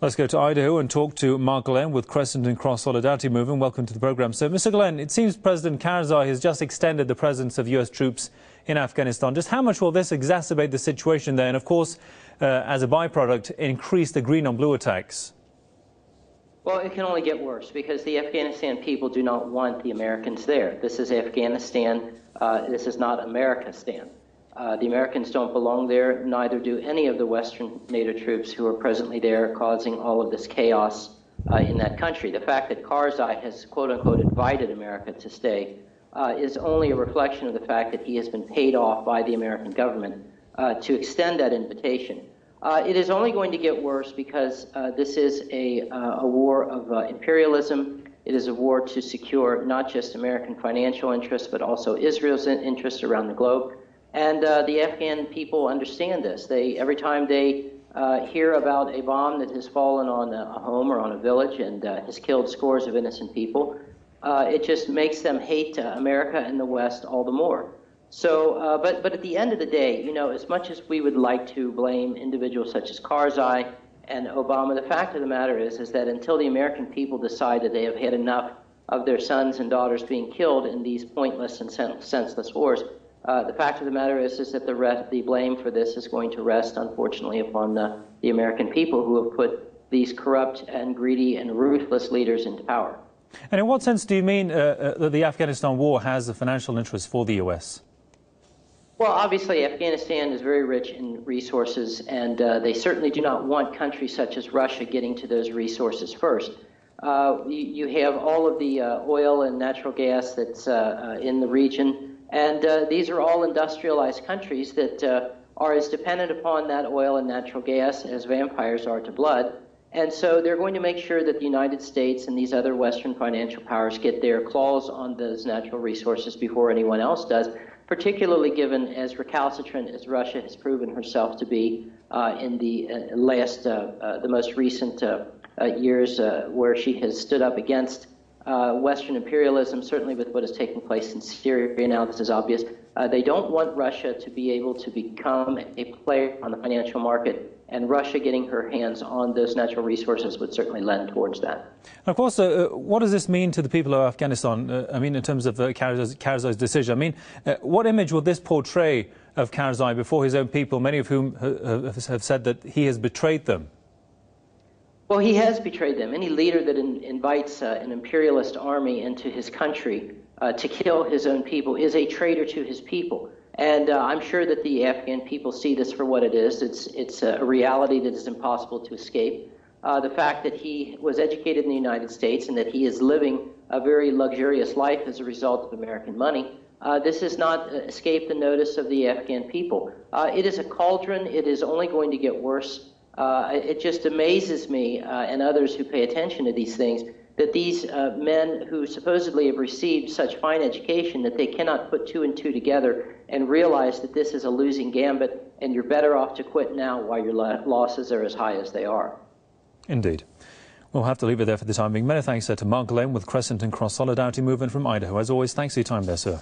Let's go to Idaho and talk to Mark Glenn with Crescent and Cross Solidarity Movement. Welcome to the programme. So, Mr. Glenn, it seems President Karzai has just extended the presence of US troops in Afghanistan. Just how much will this exacerbate the situation there and, of course, as a byproduct, increase the green on blue attacks? Well, it can only get worse because the Afghanistan people do not want the Americans there. This is Afghanistan. This is not America-stan. The Americans don't belong there, neither do any of the Western NATO troops who are presently there causing all of this chaos in that country. The fact that Karzai has, quote-unquote, invited America to stay is only a reflection of the fact that he has been paid off by the American government to extend that invitation. It is only going to get worse because this is a war of imperialism. It is a war to secure not just American financial interests, but also Israel's interests around the globe. And the Afghan people understand this. Every time they hear about a bomb that has fallen on a home or on a village and has killed scores of innocent people, it just makes them hate America and the West all the more. So, but at the end of the day, you know, as much as we would like to blame individuals such as Karzai and Obama, the fact of the matter is that until the American people decide that they have had enough of their sons and daughters being killed in these pointless and senseless wars, the fact of the matter is that the blame for this is going to rest, unfortunately, upon the American people who have put these corrupt and greedy and ruthless leaders into power. And in what sense do you mean that the Afghanistan war has a financial interest for the U.S.? Well, obviously, Afghanistan is very rich in resources, and they certainly do not want countries such as Russia getting to those resources first. You have all of the oil and natural gas that's in the region. And these are all industrialized countries that are as dependent upon that oil and natural gas as vampires are to blood. And so they're going to make sure that the United States and these other Western financial powers get their claws on those natural resources before anyone else does, particularly given as recalcitrant as Russia has proven herself to be in the the most recent years where she has stood up against Western imperialism, certainly with what is taking place in Syria now, this is obvious. They don't want Russia to be able to become a player on the financial market, and Russia getting her hands on those natural resources would certainly lend towards that. Of course, what does this mean to the people of Afghanistan? I mean, in terms of Karzai's decision, I mean, what image will this portray of Karzai before his own people, many of whom have said that he has betrayed them? Well, he has betrayed them. Any leader that invites an imperialist army into his country to kill his own people is a traitor to his people. And I'm sure that the Afghan people see this for what it is. It's a reality that is impossible to escape. The fact that he was educated in the United States and that he is living a very luxurious life as a result of American money, this has not escaped the notice of the Afghan people. It is a cauldron. It is only going to get worse. It just amazes me and others who pay attention to these things that these men who supposedly have received such fine education that they cannot put two and two together and realize that this is a losing gambit and you're better off to quit now while your losses are as high as they are. Indeed. We'll have to leave it there for the time being. Many thanks to Mark Glenn with Crescent and Cross Solidarity Movement from Idaho. As always, thanks for your time there, sir.